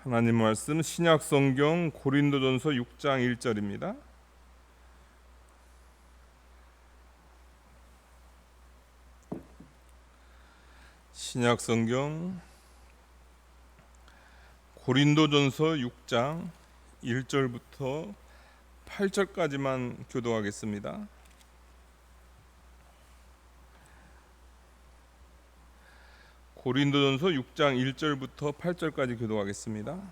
하나님 말씀 신약 성경 고린도전서 6장 1절입니다. 신약 성경 고린도전서 6장 1절부터 8절까지만 교도하겠습니다. 고린도전서 6장 1절부터 8절까지 교도하겠습니다.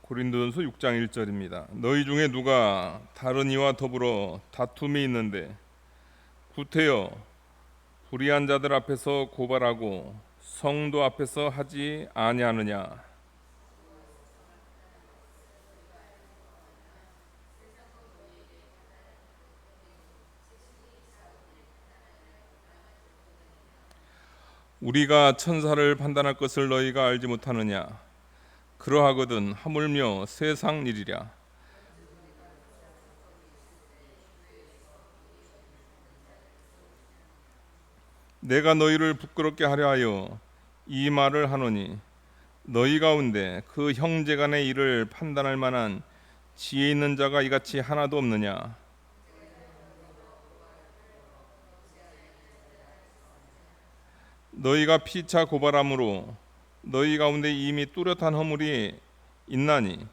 고린도전서 6장 1절입니다. 너희 중에 누가 다른 이와 더불어 다툼이 있는데 구태여 불의한 자들 앞에서 고발하고 성도 앞에서 하지 아니하느냐. 우리가 천사를 판단할 것을 너희가 알지 못하느냐. 그러하거든 하물며 세상 일이랴. 내가 너희를 부끄럽게 하려 하여 이 말을 하노니 너희 가운데 그 형제 간의 일을 판단할 만한 지혜 있는 자가 이같이 하나도 없느냐. 너희가 피차 고발함으로 너희 가운데 이미 뚜렷한 허물이 있나니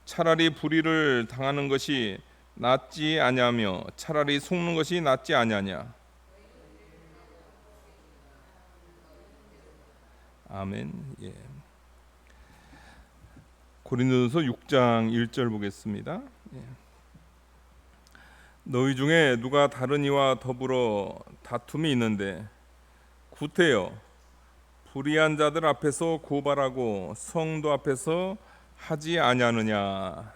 차라리 불의를 당하는 것이 낫지 아니하며 차라리 속는 것이 낫지 아니하냐. 아멘. 예. 고린도전서 6장 1절 보겠습니다. 예. 너희 중에 누가 다른 이와 더불어 다툼이 있는데 구태여 불의한 자들 앞에서 고발하고 성도 앞에서 하지 아니하느냐.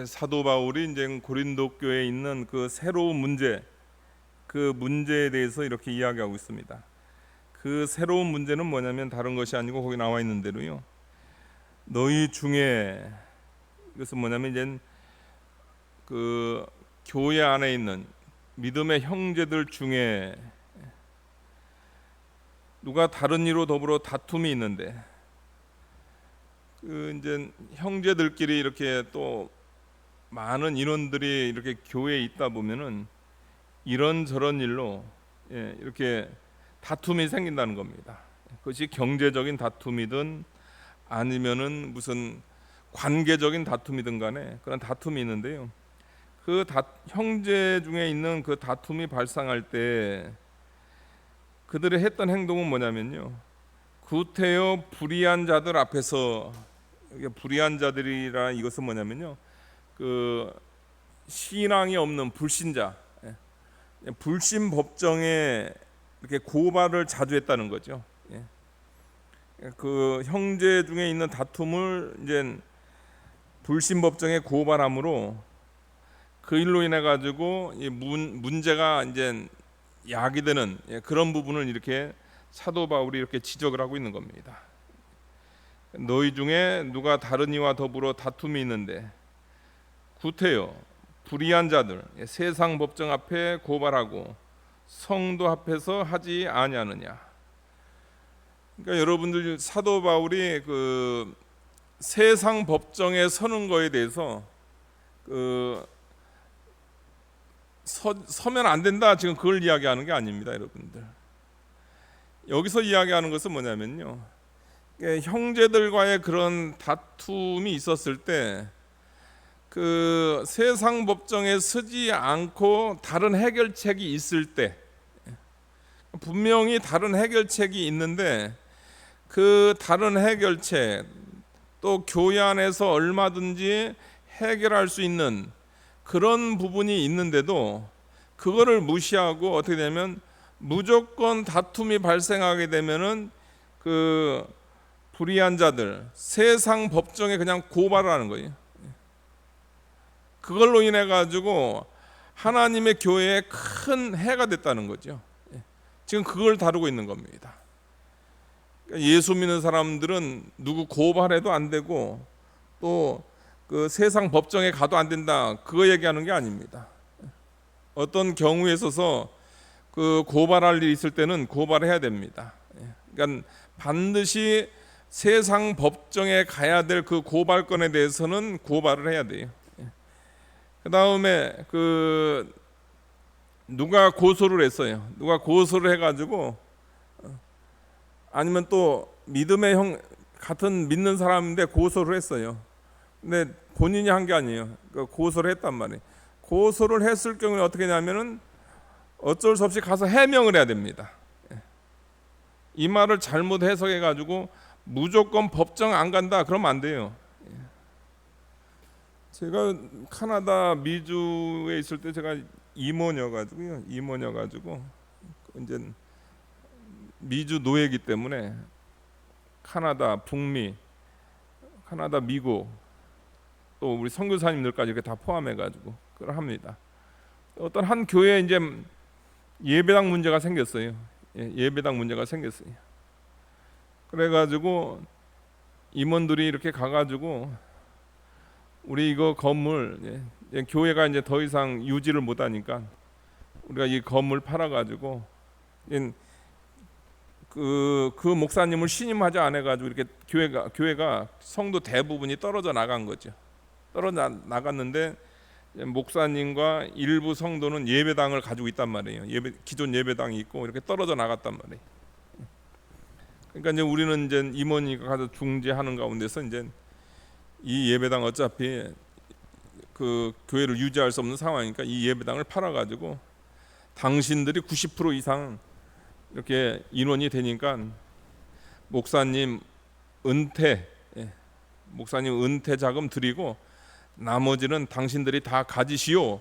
사도 바울이 이제 고린도 교회에 있는 그 새로운 문제, 그 문제에 대해서 이렇게 이야기하고 있습니다. 그 새로운 문제는 뭐냐면 다른 것이 아니고 거기 나와 있는 대로요. 너희 중에, 이것은 뭐냐면 이제 그 교회 안에 있는 믿음의 형제들 중에 누가 다른 이로 더불어 다툼이 있는데, 그 이제 형제들끼리 이렇게 또 많은 인원들이 이렇게 교회에 있다 보면은 이런저런 일로 이렇게 다툼이 생긴다는 겁니다. 그것이 경제적인 다툼이든 아니면은 무슨 관계적인 다툼이든 간에 그런 다툼이 있는데요. 그 형제 중에 있는 그 다툼이 발생할 때 그들이 했던 행동은 뭐냐면요. 구태여 불의한 자들 앞에서, 불의한 자들이라 이것은 뭐냐면요. 그 신앙이 없는 불신자, 불신 법정에 이렇게 고발을 자주 했다는 거죠. 그 형제 중에 있는 다툼을 이제 불신 법정에 고발함으로 그 일로 인해 가지고 문제가 이제 야기되는 그런 부분을 이렇게 사도 바울이 이렇게 지적을 하고 있는 겁니다. 너희 중에 누가 다른 이와 더불어 다툼이 있는데 구태여 불의한 자들 세상 법정 앞에 고발하고 성도 앞에서 하지 아니하느냐. 그러니까 여러분들 사도 바울이 그 세상 법정에 서는 거에 대해서 서면 안 된다 지금 그걸 이야기하는 게 아닙니다, 여러분들. 여기서 이야기하는 것은 뭐냐면요. 형제들과의 그런 다툼이 있었을 때 그 세상 법정에 서지 않고 다른 해결책이 있을 때, 분명히 다른 해결책이 있는데 그 다른 해결책 또 교회 안에서 얼마든지 해결할 수 있는 그런 부분이 있는데도 그거를 무시하고 어떻게 되면 무조건 다툼이 발생하게 되면은 그 불의한 자들 세상 법정에 그냥 고발을 하는 거예요. 그걸로 인해 가지고 하나님의 교회에 큰 해가 됐다는 거죠. 지금 그걸 다루고 있는 겁니다. 예수 믿는 사람들은 누구 고발해도 안 되고 또 그 세상 법정에 가도 안 된다 그거 얘기하는 게 아닙니다. 어떤 경우에 있어서 그 고발할 일이 있을 때는 고발해야 됩니다. 그러니까 반드시 세상 법정에 가야 될 그 고발건에 대해서는 고발을 해야 돼요. 그 다음에 그 누가 고소를 했어요. 누가 고소를 해가지고 아니면 또 믿음의 형 같은 믿는 사람인데 고소를 했어요. 근데 본인이 한 게 아니에요. 고소를 했단 말이에요. 고소를 했을 경우에 어떻게 하냐면은 어쩔 수 없이 가서 해명을 해야 됩니다. 이 말을 잘못 해석해 가지고 무조건 법정 안 간다 그러면 안 돼요. 제가 카나다 미주에 있을 때 제가 임원이어가지고요. 임원이어가지고 이제 미주 노예이기 때문에 카나다, 북미, 카나다, 미국 또 우리 선교사님들까지 이렇게 다 포함해가지고 그걸 합니다. 어떤 한 교회에 이제 예배당 문제가 생겼어요. 예배당 문제가 생겼어요. 그래가지고 임원들이 이렇게 가가지고 우리 이거 건물 교회가 이제 더 이상 유지를 못하니까 우리가 이 건물 팔아가지고 그 목사님을 신임하지 않아가지고 이렇게 교회가 성도 대부분이 떨어져 나간 거죠. 떨어져 나갔는데 목사님과 일부 성도는 예배당을 가지고 있단 말이에요. 기존 예배당이 있고 이렇게 떨어져 나갔단 말이에요. 그러니까 이제 우리는 이제 임원이가 가서 중재하는 가운데서 이제 이 예배당 어차피 그 교회를 유지할 수 없는 상황이니까 이 예배당을 팔아가지고 당신들이 90% 이상 이렇게 인원이 되니까 목사님 은퇴 자금 드리고 나머지는 당신들이 다 가지시오.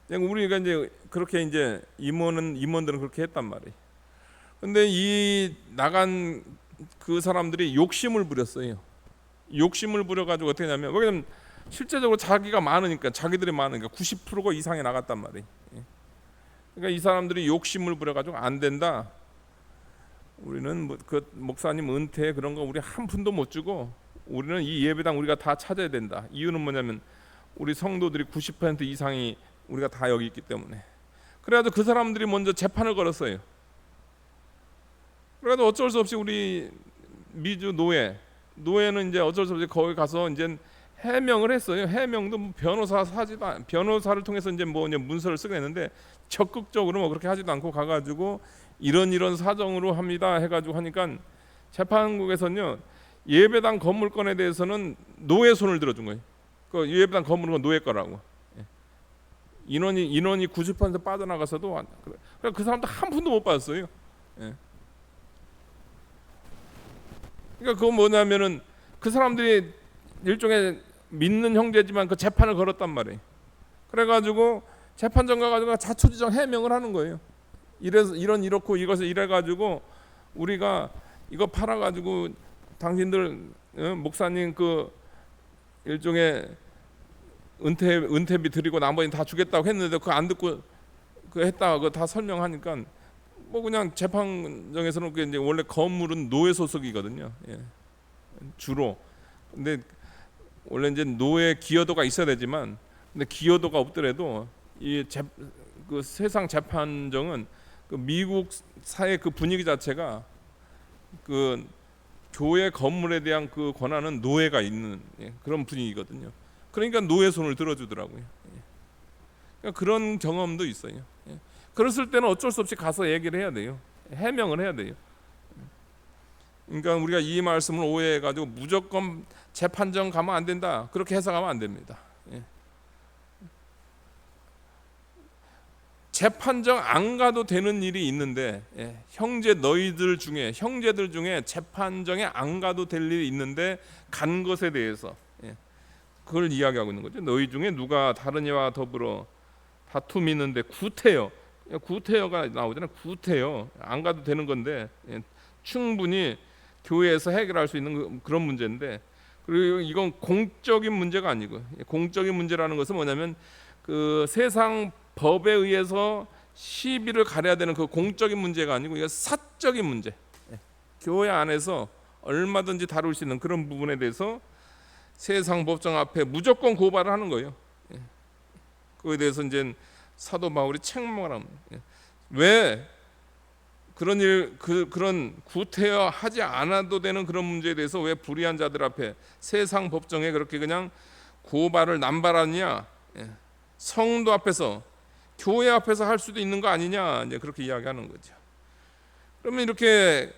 우리가 이제 그렇게 이제 임원들은 그렇게 했단 말이에요. 근데 이 나간 그 사람들이 욕심을 부렸어요. 욕심을 부려가지고 어떻게 하냐면 왜냐면 실제적으로 자기가 많으니까 자기들이 많으니까 90%가 이상이 나갔단 말이에요. 그러니까 이 사람들이 욕심을 부려가지고 안 된다. 우리는 그 목사님 은퇴 그런 거 우리 한 푼도 못 주고 우리는 이 예배당 우리가 다 찾아야 된다. 이유는 뭐냐면 우리 성도들이 90% 이상이 우리가 다 여기 있기 때문에. 그래가지고 그 사람들이 먼저 재판을 걸었어요. 그래도 어쩔 수 없이 우리 미주 노예는 이제 어쩔 수 없이 거기 가서 이제 해명을 했어요. 해명도 뭐 변호사를 통해서 이제 문서를 쓰게 했는데 적극적으로 뭐 그렇게 하지도 않고 가가지고 이런 사정으로 합니다 해가지고 하니까 재판국에서는요 예배당 건물권에 대해서는 노예 손을 들어준 거예요. 그 예배당 건물은 노예 거라고. 인원이 90% 빠져나가서도 그 사람도 한 푼도 못 받았어요. 그러니까 그건 뭐냐면은 그 사람들이 일종의 믿는 형제지만 그 재판을 걸었단 말이에요. 그래가지고 재판정 가가지고 자초지정 해명을 하는 거예요. 이렇고 이것을 이래가지고 우리가 이거 팔아가지고 당신들 목사님 그 일종의 은퇴비 드리고 나머지 다 주겠다고 했는데 그거 안 듣고 그 했다가 그거 다 설명하니까 뭐 그냥 재판정에서는 그 이제 원래 건물은 노예 소속이거든요. 주로. 근데 원래 이제 노예 기여도가 있어야 되지만 근데 기여도가 없더라도 그 세상 재판정은 그 미국 사회 그 분위기 자체가 그 교회 건물에 대한 그 권한은 노예가 있는 그런 분위기거든요. 그러니까 노예 손을 들어주더라고요. 그러니까 그런 경험도 있어요. 그랬을 때는 어쩔 수 없이 가서 얘기를 해야 돼요. 해명을 해야 돼요. 그러니까 우리가 이 말씀을 오해해가지고 무조건 재판정 가면 안 된다 그렇게 해석하면 안 됩니다. 재판정 안 가도 되는 일이 있는데 형제들 중에 재판정에 안 가도 될 일이 있는데 간 것에 대해서 그걸 이야기하고 있는 거죠. 너희 중에 누가 다른 이와 더불어 다툼이 있는데 구태여가 나오잖아요. 구태여 안 가도 되는 건데 충분히 교회에서 해결할 수 있는 그런 문제인데 그리고 이건 공적인 문제가 아니고 공적인 문제라는 것은 뭐냐면 그 세상 법에 의해서 시비를 가려야 되는 그 공적인 문제가 아니고 이거 사적인 문제. 교회 안에서 얼마든지 다룰 수 있는 그런 부분에 대해서 세상 법정 앞에 무조건 고발을 하는 거예요. 그거에 대해서 이제 사도 바울이 책망을 합니다. 왜 그런 구태여하지 않아도 되는 그런 문제에 대해서 왜 불의한 자들 앞에 세상 법정에 그렇게 그냥 고발을 남발하느냐? 성도 앞에서, 교회 앞에서 할 수도 있는 거 아니냐? 이제 그렇게 이야기하는 거죠. 그러면 이렇게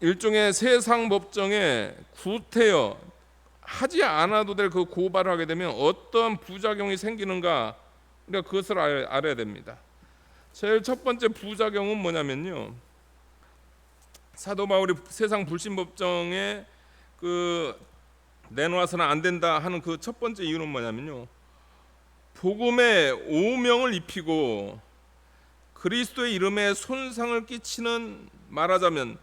일종의 세상 법정에 구태여 하지 않아도 될 그 고발을 하게 되면 어떤 부작용이 생기는가, 우리가 그것을 알아야 됩니다. 제일 첫 번째 부작용은 뭐냐면요, 사도 바울이 세상 불신법정에 내놓아서는 안 된다 하는 그 첫 번째 이유는 뭐냐면요, 복음의 오명을 입히고 그리스도의 이름에 손상을 끼치는, 말하자면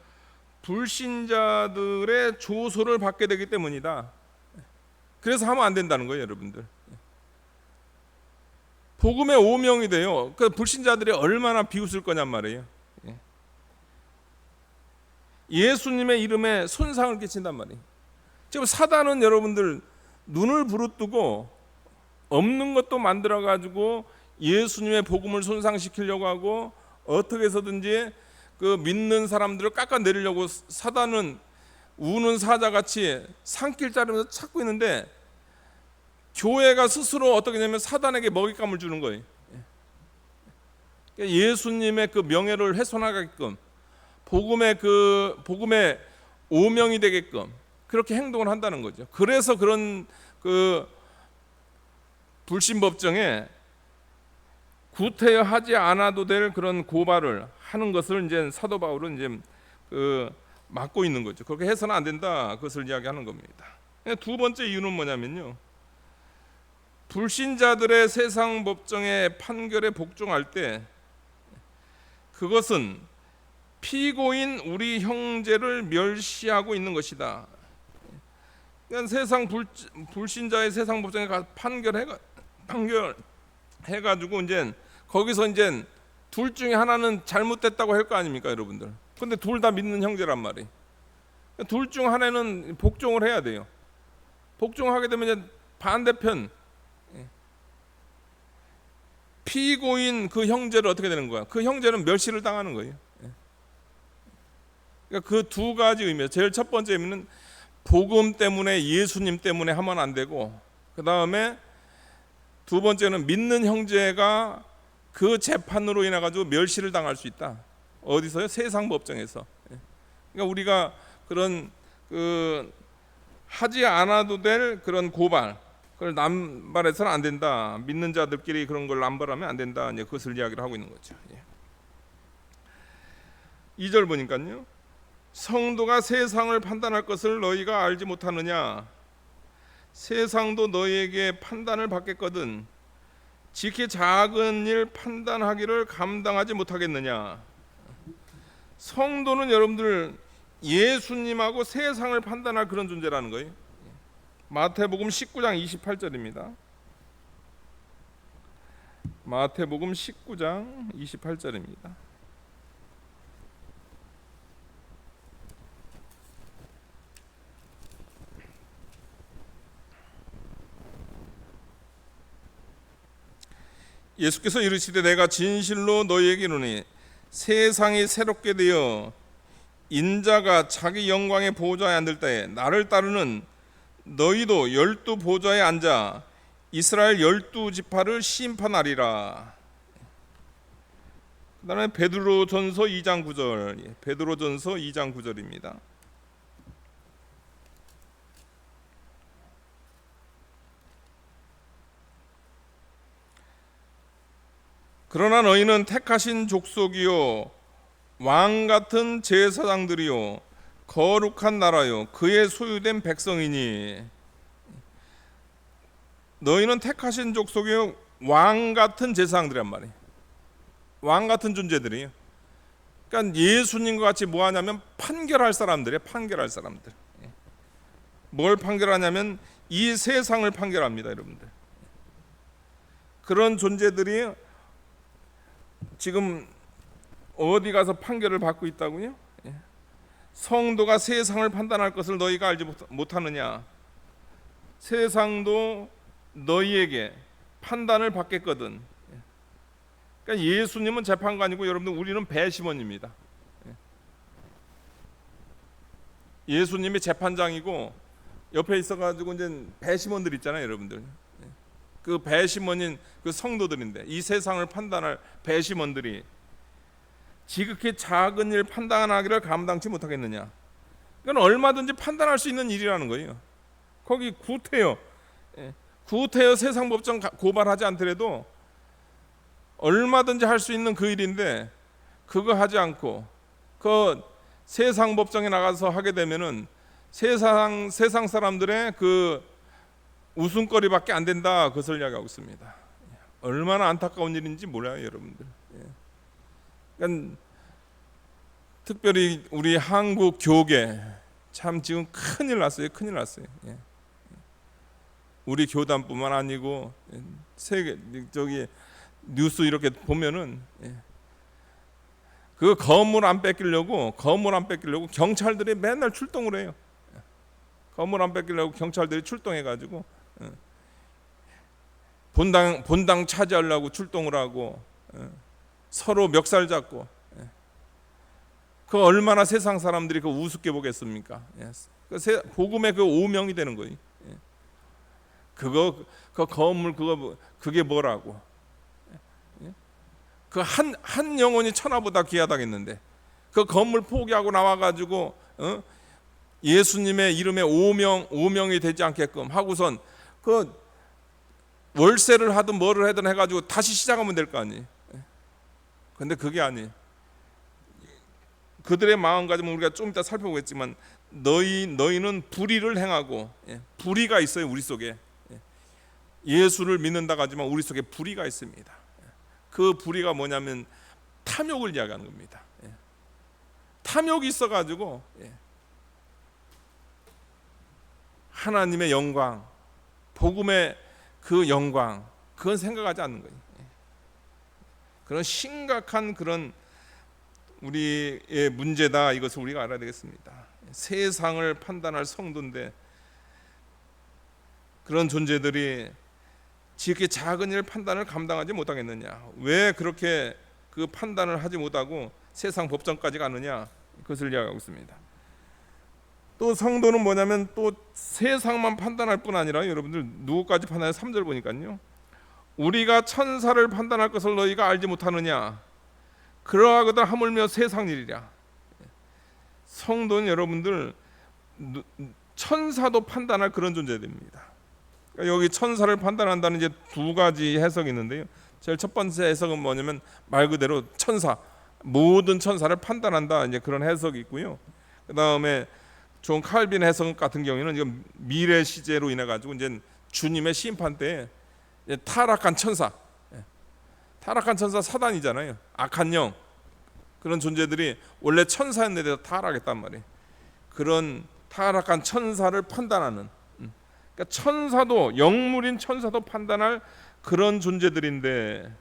불신자들의 조소를 받게 되기 때문이다. 그래서 하면 안 된다는 거예요, 여러분들. 복음의 오명이 돼요. 그 불신자들이 얼마나 비웃을 거냔 말이에요. 예수님의 이름에 손상을 끼친단 말이에요. 지금 사단은 여러분들 눈을 부릅뜨고 없는 것도 만들어 가지고 예수님의 복음을 손상시키려고 하고 어떻게 해서든지 그 믿는 사람들을 깎아내리려고 사단은 우는 사자같이 산길 자르면서 찾고 있는데, 교회가 스스로 어떻게 하냐면 사단에게 먹잇감을 주는 거예요. 예수님의 그 명예를 훼손하게끔, 복음의 오명이 되게끔 그렇게 행동을 한다는 거죠. 그래서 그런 그 불신법정에 구태여하지 않아도 될 그런 고발을 하는 것을 이제 사도 바울은 이제 막고 있는 거죠. 그렇게 해서는 안 된다, 그것을 이야기하는 겁니다. 두 번째 이유는 뭐냐면요, 불신자들의 세상 법정의 판결에 복종할 때 그것은 피고인 우리 형제를 멸시하고 있는 것이다. 그러니까 불신자의 세상 법정에 가서 판결해가지고 이제 거기서 이제 둘 중에 하나는 잘못됐다고 할 거 아닙니까, 여러분들? 근데 둘 다 믿는 형제란 말이에요. 둘 중 하나는 복종을 해야 돼요. 복종하게 되면 이제 반대편 피고인 그 형제를 어떻게 되는 거야? 그 형제는 멸시를 당하는 거예요. 그러니까 그 두 가지 의미. 제일 첫 번째 의미는 복음 때문에, 예수님 때문에 하면 안 되고, 그 다음에 두 번째는 믿는 형제가 그 재판으로 인해 가지고 멸시를 당할 수 있다. 어디서요? 세상 법정에서. 그러니까 우리가 그런 하지 않아도 될 그런 고발, 그걸 남발해서는 안 된다. 믿는 자들끼리 그런 걸 남발하면 안 된다. 이제 그것을 이야기를 하고 있는 거죠. 2절 보니까요, 성도가 세상을 판단할 것을 너희가 알지 못하느냐? 세상도 너희에게 판단을 받겠거든 지키 작은 일 판단하기를 감당하지 못하겠느냐? 성도는 여러분들 예수님하고 세상을 판단할 그런 존재라는 거예요. 마태복음 19장 28절입니다. 마태복음 19장 28절입니다. 예수께서 이르시되 내가 진실로 너희에게 이르노니 세상이 새롭게 되어 인자가 자기 영광의 보좌에 앉을 때에 나를 따르는 너희도 12 보좌에 앉아 이스라엘 12지파를 심판하리라. 그 다음에 베드로전서 2장 9절, 베드로전서 2장 9절입니다. 그러나 너희는 택하신 족속이요 왕 같은 제사장들이요 거룩한 나라요 그의 소유된 백성이니. 너희는 택하신 족속이요 왕 같은 제사장들이란 말이에요. 왕 같은 존재들이에요. 그러니까 예수님과 같이 뭐 하냐면 판결할 사람들이에요. 판결할 사람들. 뭘 판결하냐면 이 세상을 판결합니다, 여러분들. 그런 존재들이 지금 어디 가서 판결을 받고 있다고요? 성도가 세상을 판단할 것을 너희가 알지 못하느냐? 세상도 너희에게 판단을 받겠거든. 그러니까 예수님은 재판관이고 여러분들 우리는 배심원입니다. 예수님이 재판장이고 옆에 있어가지고 이제 배심원들 있잖아요, 여러분들. 그 배심원인 그 성도들인데 이 세상을 판단할 배심원들이 지극히 작은 일 판단하기를 감당치 못하겠느냐? 이건 얼마든지 판단할 수 있는 일이라는 거예요. 거기 구태여, 구태여 세상법정 고발하지 않더라도 얼마든지 할 수 있는 그 일인데 그거 하지 않고 그 세상법정에 나가서 하게 되면은 세상 사람들의 그 웃음거리밖에 안 된다, 그것을 이야기하고 있습니다. 얼마나 안타까운 일인지 몰라요, 여러분들. 그러니까 특별히 우리 한국 교계 참 지금 큰일 났어요. 우리 교단뿐만 아니고 세계 저기 뉴스 이렇게 보면은 그 건물 안 뺏기려고 경찰들이 맨날 출동을 해요. 건물 안 뺏기려고 경찰들이 출동해가지고 본당 차지하려고 출동을 하고 서로 멱살 잡고, 그 얼마나 세상 사람들이 그 우습게 보겠습니까? 복음의 그 오명이 되는 거예요. 그 건물 그게 뭐라고? 그 한 영혼이 천하보다 귀하다겠는데 그 건물 포기하고 나와가지고 예수님의 이름에 오명이 되지 않게끔 하고선 그 월세를 하든 뭐를 하든 해가지고 다시 시작하면 될 거 아니에요. 근데 그게 아니에요. 그들의 마음가짐은 우리가 좀 이따 살펴보겠지만 너희는 불의를 행하고, 불의가 있어요, 우리 속에. 예수를 믿는다고 하지만 우리 속에 불의가 있습니다. 그 불의가 뭐냐면 탐욕을 이야기하는 겁니다. 탐욕이 있어가지고 하나님의 영광, 복음의 그 영광, 그건 생각하지 않는 거예요. 그런 심각한 그런 우리의 문제다, 이것을 우리가 알아야 되겠습니다. 세상을 판단할 성도인데 그런 존재들이 지극히 작은 일 판단을 감당하지 못하겠느냐? 왜 그렇게 그 판단을 하지 못하고 세상 법정까지 가느냐? 그것을 이야기하고 있습니다. 또 성도는 뭐냐면 또 세상만 판단할 뿐 아니라 여러분들 누구까지 판단해? 3절 보니까요. 우리가 천사를 판단할 것을 너희가 알지 못하느냐? 그러하거든 하물며 세상 일이랴. 성도는 여러분들 천사도 판단할 그런 존재들입니다. 그러니까 여기 천사를 판단한다는 이제 두 가지 해석이 있는데요. 제일 첫 번째 해석은 뭐냐면 말 그대로 천사, 모든 천사를 판단한다, 이제 그런 해석이 있고요. 그 다음에 존 칼빈 해석 같은 경우에는 이건 미래 시제로 인해 가지고 이제 주님의 심판 때에 타락한 천사 사단이잖아요. 악한 영, 그런 존재들이 원래 천사였는데 타락했단 말이에요. 그런 타락한 천사를 판단하는, 그러니까 천사도, 영물인 천사도 판단할 그런 존재들인데,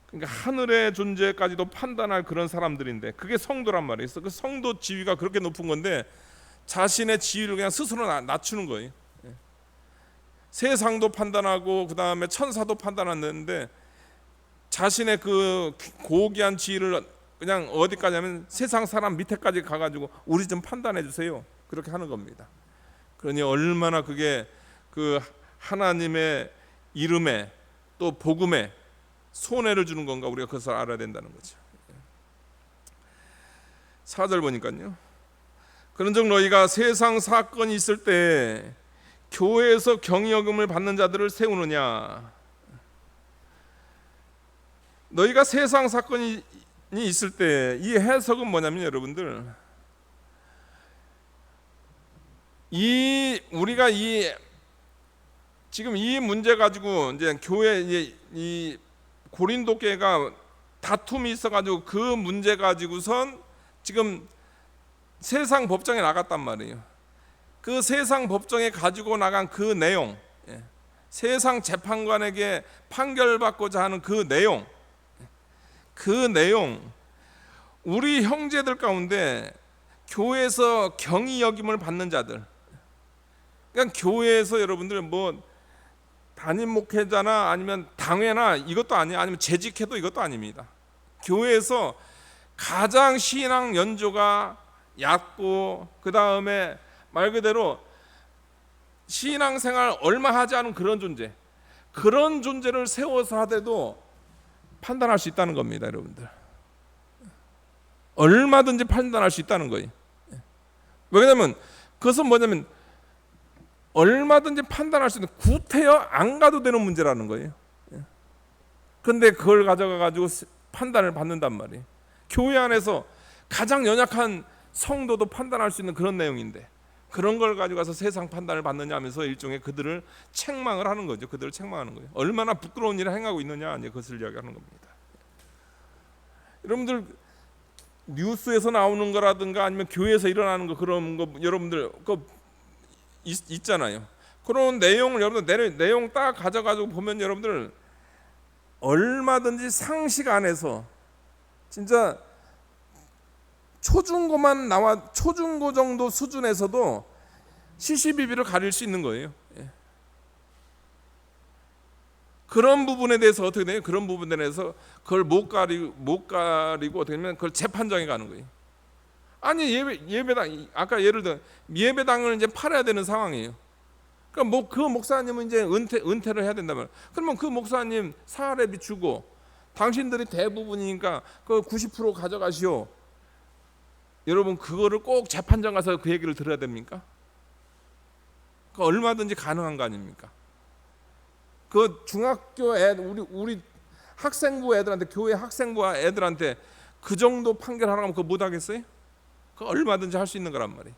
그러니까 하늘의 존재까지도 판단할 그런 사람들인데 그게 성도란 말이에요. 그 성도 지위가 그렇게 높은 건데 자신의 지위를 그냥 스스로 낮추는 거예요. 세상도 판단하고 그 다음에 천사도 판단하는데 자신의 그 고귀한 지위를 그냥 어디까지 하면 세상 사람 밑에까지 가가지고 우리 좀 판단해 주세요, 그렇게 하는 겁니다. 그러니 얼마나 그게 그 하나님의 이름에 또 복음에 손해를 주는 건가, 우리가 그것을 알아야 된다는 거죠. 4절 보니까요. 그런즉 너희가 세상 사건이 있을 때 교회에서 경여금을 받는 자들을 세우느냐? 너희가 세상 사건이 있을 때, 이 해석은 뭐냐면 여러분들, 우리가 지금 이 문제 가지고 이제 교회 이 고린도 교회가 다툼이 있어가지고 그 문제 가지고선 지금 세상 법정에 나갔단 말이에요. 그 세상 법정에 가지고 나간 그 내용, 세상 재판관에게 판결받고자 하는 그 내용, 우리 형제들 가운데 교회에서 경의 여김을 받는 자들, 그러니까 교회에서 여러분들 뭐 담임 목회자나 아니면 당회나 이것도 아니에요. 아니면 재직해도 이것도 아닙니다. 교회에서 가장 신앙 연조가 얕고 그 다음에 말 그대로 신앙생활 얼마 하지 않은 그런 존재, 그런 존재를 세워서 하더라도 판단할 수 있다는 겁니다, 여러분들. 얼마든지 판단할 수 있다는 거예요. 왜냐하면 그것은 뭐냐면 얼마든지 판단할 수 있는, 구태여 안 가도 되는 문제라는 거예요. 그런데 그걸 가져가 가지고 판단을 받는단 말이에요. 교회 안에서 가장 연약한 성도도 판단할 수 있는 그런 내용인데 그런 걸 가지고 가서 세상 판단을 받느냐 하면서 일종의 그들을 책망을 하는 거죠. 그들을 책망하는 거예요. 얼마나 부끄러운 일을 행하고 있느냐, 이제 그것을 이야기하는 겁니다. 여러분들 뉴스에서 나오는 거라든가 아니면 교회에서 일어나는 거, 그런 거 여러분들 있잖아요. 그런 내용을 여러분들 내용 딱 가져가지고 보면 여러분들 얼마든지 상식 안에서 진짜 초중고만 나와, 초중고 정도 수준에서도 시시비비를 가릴 수 있는 거예요. 그런 부분에 대해서 어떻게 돼요? 그런 부분에 대해서 그걸 못 가리고 어떻게 되면 그걸 재판장에 가는 거예요. 아니 예배당, 아까 예를 들어 예배당을 이제 팔아야 되는 상황이에요. 그러니까 그 목사님은 이제 은퇴를 해야 된다면, 그러면 그 목사님 사활에 비추고 당신들이 대부분이니까 그 90% 가져가시오. 여러분 그거를 꼭 재판장 가서 그 얘기를 들어야 됩니까? 그 얼마든지 가능한 거 아닙니까? 그 중학교 우리 학생부 애들한테, 교회 학생부 애들한테 그 정도 판결하라고 하면 그거 못 하겠어요? 그 얼마든지 할 수 있는 거란 말이에요.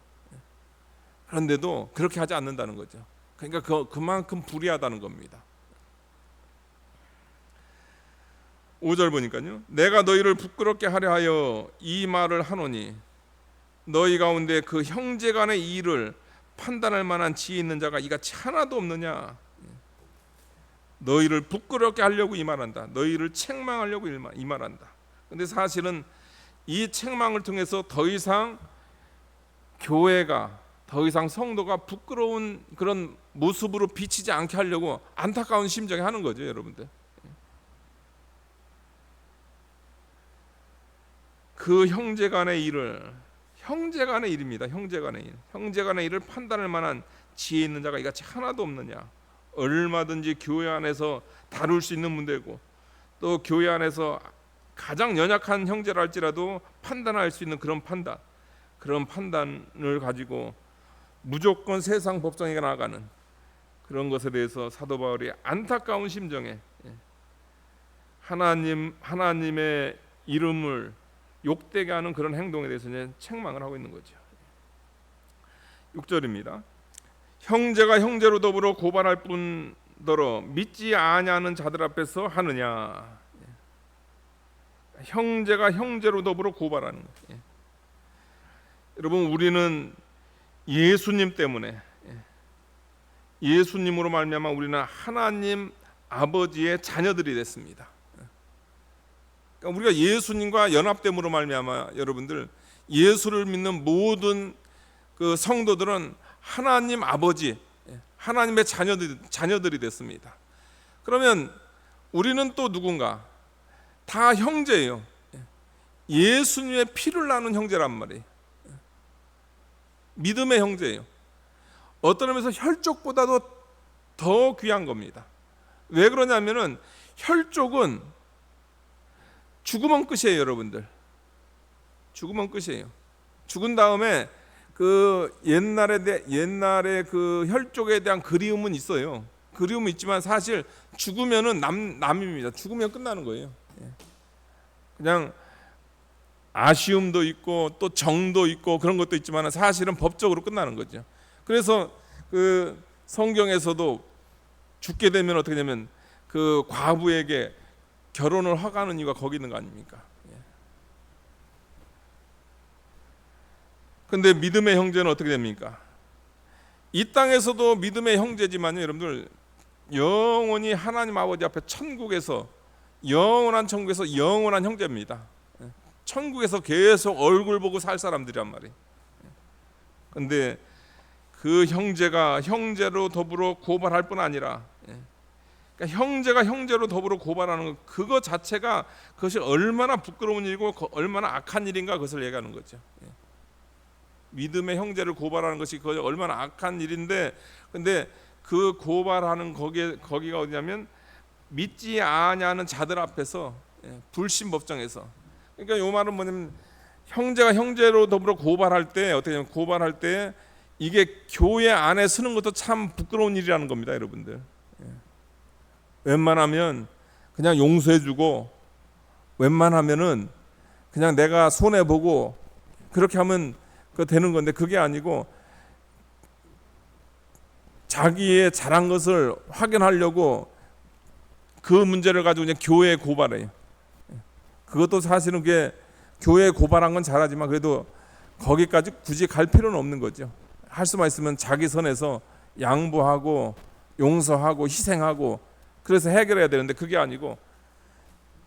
그런데도 그렇게 하지 않는다는 거죠. 그러니까 그만큼 불의하다는 겁니다. 5절 보니까요, 내가 너희를 부끄럽게 하려 하여 이 말을 하노니 너희 가운데 그 형제간의 일을 판단할 만한 지혜 있는 자가 이같이 하나도 없느냐. 너희를 부끄럽게 하려고 이 말한다. 너희를 책망하려고 이 말한다. 근데 사실은 이 책망을 통해서 더 이상 교회가, 더 이상 성도가 부끄러운 그런 모습으로 비치지 않게 하려고 안타까운 심정에 하는 거죠, 여러분들. 그 형제간의 일을, 형제간의 일입니다. 형제간의 일을 판단할 만한 지혜 있는 자가 이같이 하나도 없느냐. 얼마든지 교회 안에서 다룰 수 있는 문제고, 또 교회 안에서 가장 연약한 형제라 할지라도 판단할 수 있는 그런 판단을 가지고 무조건 세상 법정에 나가는 그런 것에 대해서 사도 바울이 안타까운 심정에 하나님의 이름을 욕되게 하는 그런 행동에 대해서 이제 책망을 하고 있는 거죠. 6절입니다. 형제가 형제로 더불어 고발할 뿐더러 믿지 아니하는 자들 앞에서 하느냐. 형제가 형제로 더불어 고발하는 거예요. 여러분 우리는 예수님 때문에, 예수님으로 말미암아 우리는 하나님 아버지의 자녀들이 됐습니다. 그러니까 우리가 예수님과 연합됨으로 말미암아 여러분들 예수를 믿는 모든 그 성도들은 하나님 아버지, 하나님의 자녀들이 됐습니다. 그러면 우리는 또 누군가? 다 형제예요. 예수님의 피를 나눈 형제란 말이에요. 믿음의 형제예요. 어떤 의미에서 혈족보다도 더 귀한 겁니다. 왜 그러냐면은 혈족은 죽으면 끝이에요, 여러분들. 죽으면 끝이에요. 죽은 다음에 그 옛날에 그 혈족에 대한 그리움은 있어요. 그리움은 있지만 사실 죽으면은 남입니다. 죽으면 끝나는 거예요. 그냥 아쉬움도 있고 또 정도 있고 그런 것도 있지만 사실은 법적으로 끝나는 거죠. 그래서 그 성경에서도 죽게 되면 어떻게 되냐면 그 과부에게 결혼을 허가하는 이유가 거기 있는 거 아닙니까? 근데 믿음의 형제는 어떻게 됩니까? 이 땅에서도 믿음의 형제지만요, 여러분들 영원히 하나님 아버지 앞에 천국에서 영원한 천국에서 영원한 형제입니다. 천국에서 계속 얼굴 보고 살 사람들이란 말이에요. 근데 그 형제가 형제로 더불어 고발할 뿐 아니라 그러니까 형제가 형제로 더불어 고발하는 것, 그거 자체가 그것이 얼마나 부끄러운 일이고 얼마나 악한 일인가 그것을 얘기하는 거죠. 믿음의 형제를 고발하는 것이 그 얼마나 악한 일인데, 근데 그 고발하는 거기가 어디냐면 믿지 아니하는 자들 앞에서, 불신법정에서. 그러니까 요 말은 뭐냐면 형제가 형제로 더불어 고발할 때 어떻게 하냐면, 고발할 때 이게 교회 안에 서는 것도 참 부끄러운 일이라는 겁니다, 여러분들. 웬만하면 그냥 용서해주고, 웬만하면은 그냥 내가 손해 보고 그렇게 하면 그 되는 건데, 그게 아니고 자기의 잘한 것을 확인하려고 그 문제를 가지고 그냥 교회에 고발해요. 그것도 사실은 그게 교회에 고발한 건 잘하지만 그래도 거기까지 굳이 갈 필요는 없는 거죠. 할 수만 있으면 자기 선에서 양보하고 용서하고 희생하고 그래서 해결해야 되는데, 그게 아니고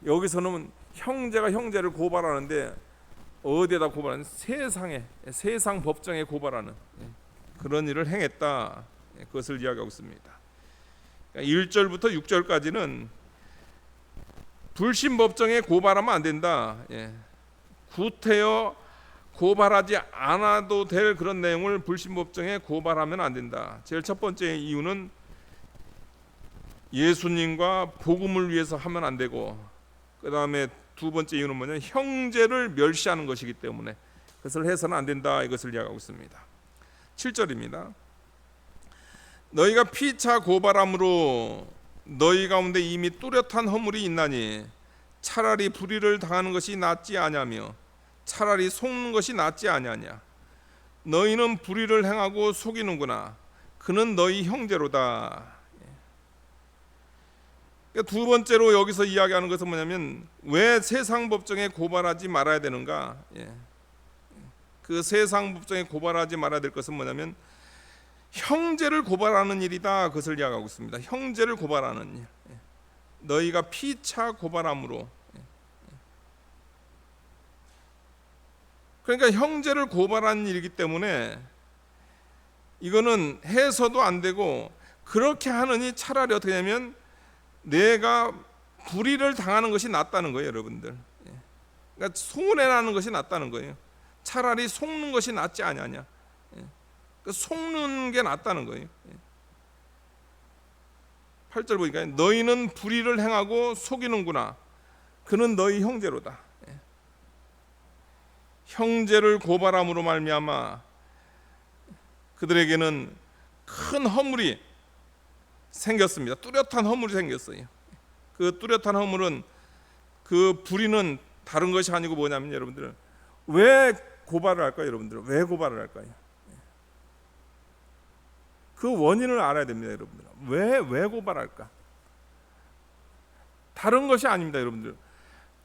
여기서는 형제가 형제를 고발하는데 어디에다 고발하는, 세상 법정에 고발하는 그런 일을 행했다, 그것을 이야기하고 있습니다. 1절부터 6절까지는 불신법정에 고발하면 안 된다, 구태여 고발하지 않아도 될 그런 내용을 불신법정에 고발하면 안 된다. 제일 첫 번째 이유는 예수님과 복음을 위해서 하면 안 되고, 그 다음에 두 번째 이유는 뭐냐면 형제를 멸시하는 것이기 때문에 그것을 해서는 안 된다, 이것을 이야기하고 있습니다. 7절입니다. 너희가 피차 고발함으로 너희 가운데 이미 뚜렷한 허물이 있나니 차라리 불의를 당하는 것이 낫지 아니하며 차라리 속는 것이 낫지 아니하냐. 너희는 불의를 행하고 속이는구나. 그는 너희 형제로다. 두 번째로 여기서 이야기하는 것은 뭐냐면, 왜 세상 법정에 고발하지 말아야 되는가. 그 세상 법정에 고발하지 말아야 될 것은 뭐냐면 형제를 고발하는 일이다, 그것을 이야기하고 있습니다. 형제를 고발하는 일. 너희가 피차 고발함으로. 그러니까 형제를 고발하는 일이기 때문에 이거는 해서도 안 되고, 그렇게 하느니 차라리 어떻게 하냐면 내가 불의를 당하는 것이 낫다는 거예요, 여러분들. 그러니까 손해나는 것이 낫다는 거예요. 차라리 속는 것이 낫지 아니하냐. 속는 게 낫다는 거예요. 8절 보니까 너희는 불의를 행하고 속이는구나. 그는 너희 형제로다. 형제를 고발함으로 말미암아 그들에게는 큰 허물이 생겼습니다. 뚜렷한 허물이 생겼어요. 그 뚜렷한 허물은, 그 불의는 다른 것이 아니고 뭐냐면, 여러분들 왜 고발을 할까요? 여러분들 왜 고발을 할까요? 그 원인을 알아야 됩니다, 여러분들. 왜 고발할까? 다른 것이 아닙니다, 여러분들.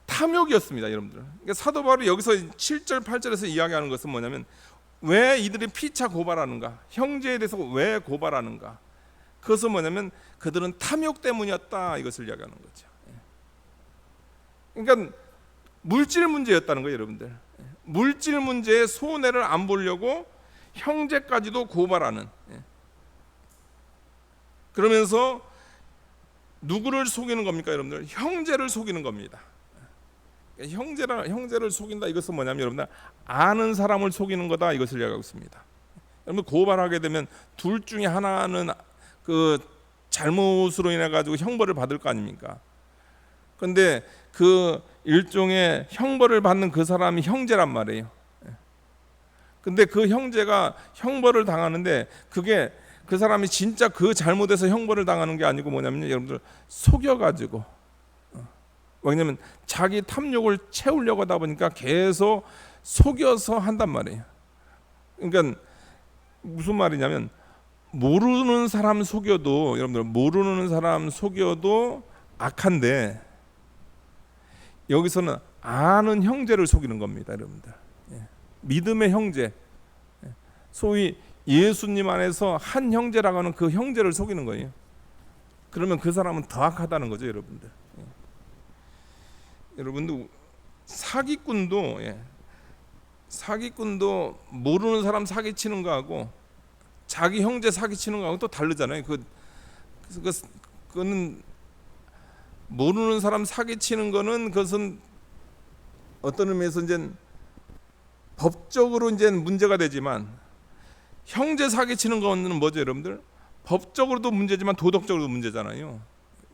탐욕이었습니다, 여러분들. 그러니까 사도 바울이 여기서 7절 8절에서 이야기하는 것은 뭐냐면, 왜 이들이 피차 고발하는가, 형제에 대해서 왜 고발하는가, 그것은 뭐냐면 그들은 탐욕 때문이었다, 이것을 이야기하는 거죠. 그러니까 물질 문제였다는 거예요, 여러분들. 물질 문제에 손해를 안 보려고 형제까지도 고발하는. 그러면서 누구를 속이는 겁니까, 여러분들? 형제를 속이는 겁니다. 형제를 속인다, 이것은 뭐냐면 여러분들 아는 사람을 속이는 거다, 이것을 이야기하고 있습니다. 여러분 고발하게 되면 둘 중에 하나는 그 잘못으로 인해 가지고 형벌을 받을 거 아닙니까? 그런데 그 일종의 형벌을 받는 그 사람이 형제란 말이에요. 근데 그 형제가 형벌을 당하는데 그게 그 사람이 진짜 그 잘못에서 형벌을 당하는 게 아니고 뭐냐면 여러분들 속여가지고, 왜냐면 자기 탐욕을 채우려고 하다 보니까 계속 속여서 한단 말이에요. 그러니까 무슨 말이냐면, 모르는 사람 속여도, 여러분들 모르는 사람 속여도 악한데 여기서는 아는 형제를 속이는 겁니다, 여러분들. 믿음의 형제, 소위 예수님 안에서 한 형제라고 하는 그 형제를 속이는 거예요. 그러면 그 사람은 더 악하다는 거죠, 여러분들. 여러분들 사기꾼도 모르는 사람 사기치는 거하고 자기 형제 사기치는 거하고 또 다르잖아요. 그거는 모르는 사람 사기치는 거는 그것은 어떤 의미에서 이제 법적으로 이제 문제가 되지만, 형제 사기치는 거는 뭐죠, 여러분들? 법적으로도 문제지만 도덕적으로도 문제잖아요.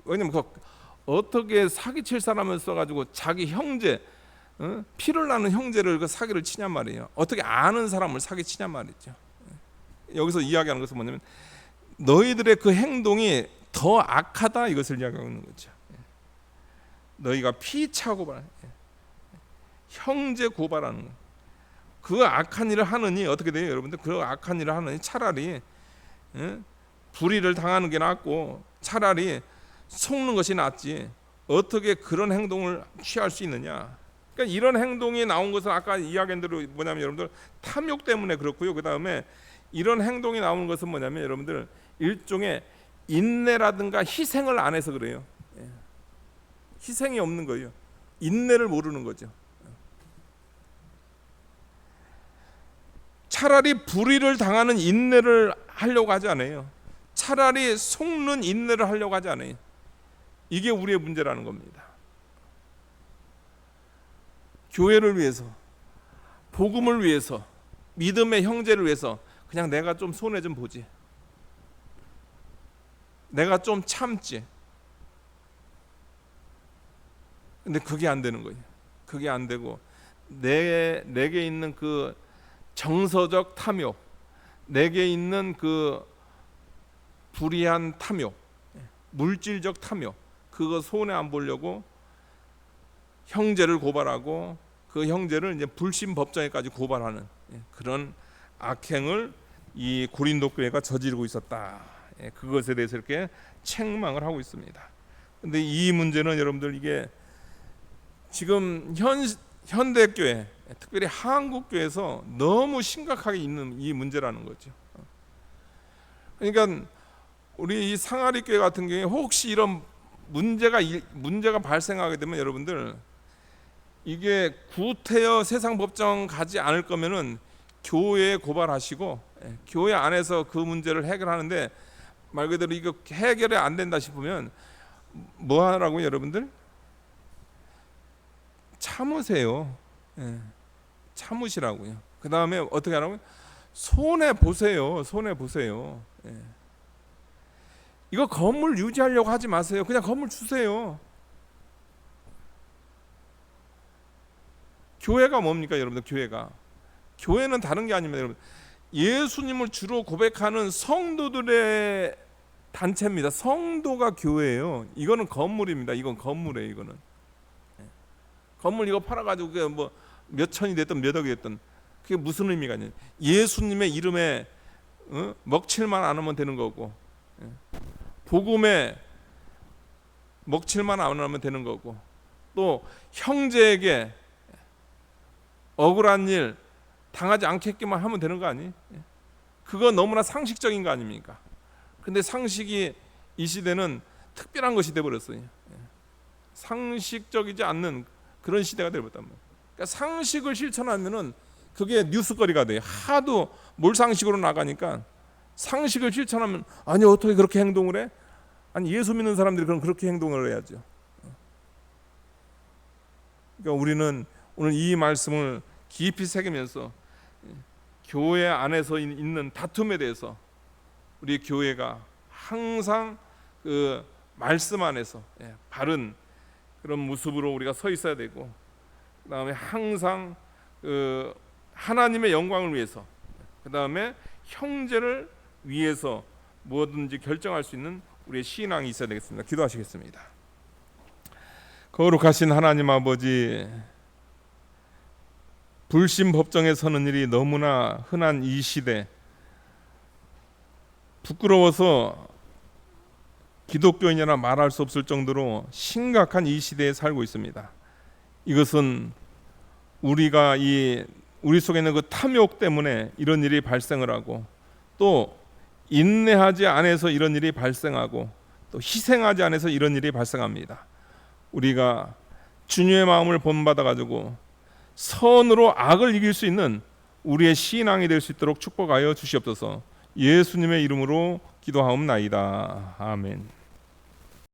왜냐면 어떻게 사기칠 사람을 써가지고 자기 형제, 피를 나는 형제를 그 사기를 치냔 말이에요. 어떻게 아는 사람을 사기치냔 말이죠. 여기서 이야기하는 것은 뭐냐면 너희들의 그 행동이 더 악하다, 이것을 이야기하고 있는 거죠. 너희가 피차 고발, 형제 고발하는 거. 그 악한 일을 하느니 어떻게 돼요, 여러분들? 그 악한 일을 하느니 차라리 불의를 당하는 게 낫고 차라리 속는 것이 낫지. 어떻게 그런 행동을 취할 수 있느냐? 그러니까 이런 행동이 나온 것은 아까 이야기한 대로 뭐냐면 여러분들 탐욕 때문에 그렇고요. 그 다음에 이런 행동이 나오는 것은 뭐냐면 여러분들 일종의 인내라든가 희생을 안 해서 그래요. 희생이 없는 거예요. 인내를 모르는 거죠. 차라리 불의를 당하는 인내를 하려고 하지 않아요. 차라리 속는 인내를 하려고 하지 않아요. 이게 우리의 문제라는 겁니다. 교회를 위해서, 복음을 위해서, 믿음의 형제를 위해서 그냥 내가 좀 손해 좀 보지, 내가 좀 참지. 근데 그게 안 되는 거예요. 그게 안 되고 내게 있는 그 정서적 탐욕, 내게 있는 그 불의한 탐욕, 물질적 탐욕, 그거 손해 안 보려고 형제를 고발하고 그 형제를 이제 불신 법정에까지 고발하는 그런 악행을 이 고린도 교회가 저지르고 있었다. 그것에 대해서 이렇게 책망을 하고 있습니다. 근데 이 문제는 여러분들 이게 지금 현대 교회, 특별히 한국 교회에서 너무 심각하게 있는 이 문제라는 거죠. 그러니까 우리 이 상하리 교회 같은 경우에 혹시 이런 문제가 발생하게 되면 여러분들 이게 구태여 세상 법정 가지 않을 거면은 교회에 고발하시고 교회 안에서 그 문제를 해결하는데, 말 그대로 이거 해결이 안 된다 싶으면 뭐 하라고요, 여러분들? 참으세요. 참으시라고요. 그 다음에 어떻게 하라고요? 손해 보세요. 손해 보세요. 이거 건물 유지하려고 하지 마세요. 그냥 건물 주세요. 교회가 뭡니까, 여러분들? 교회는 다른 게 아닙니다, 여러분. 예수님을 주로 고백하는 성도들의 단체입니다. 성도가 교회예요. 이거는 건물입니다. 이건 건물이에요. 이거는 건물 이거 팔아가지고 그게 뭐 몇 천이 됐든 몇 억이 됐든 그게 무슨 의미가 있냐? 예수님의 이름에 먹칠만 안 하면 되는 거고, 복음에 먹칠만 안 하면 되는 거고, 또 형제에게 억울한 일 당하지 않게만 하면 되는 거 아니? 그거 너무나 상식적인 거 아닙니까? 근데 상식이 이 시대는 특별한 것이 돼버렸어요. 상식적이지 않는 그런 시대가 돼버렸단 말이에요. 그러니까 상식을 실천하면은 그게 뉴스거리가 돼요. 하도 몰상식으로 나가니까 상식을 실천하면 아니 어떻게 그렇게 행동을 해? 아니 예수 믿는 사람들이 그럼 그렇게 행동을 해야죠. 그러니까 우리는 오늘 이 말씀을 깊이 새기면서 교회 안에서 있는 다툼에 대해서 우리 교회가 항상 그 말씀 안에서 바른 그런 모습으로 우리가 서 있어야 되고, 그 다음에 항상 그 하나님의 영광을 위해서, 그 다음에 형제를 위해서 뭐든지 결정할 수 있는 우리의 신앙이 있어야 되겠습니다. 기도하시겠습니다. 거룩하신 하나님 아버지, 불신 법정에 서는 일이 너무나 흔한 이 시대, 부끄러워서 기독교인이라 말할 수 없을 정도로 심각한 이 시대에 살고 있습니다. 이것은 우리가 우리 속에 있는 그 탐욕 때문에 이런 일이 발생을 하고, 또 인내하지 않아서 이런 일이 발생하고, 또 희생하지 않아서 이런 일이 발생합니다. 우리가 주님의 마음을 본받아 가지고 선으로 악을 이길 수 있는 우리의 신앙이 될 수 있도록 축복하여 주시옵소서. 예수님의 이름으로 기도하옵나이다. 아멘.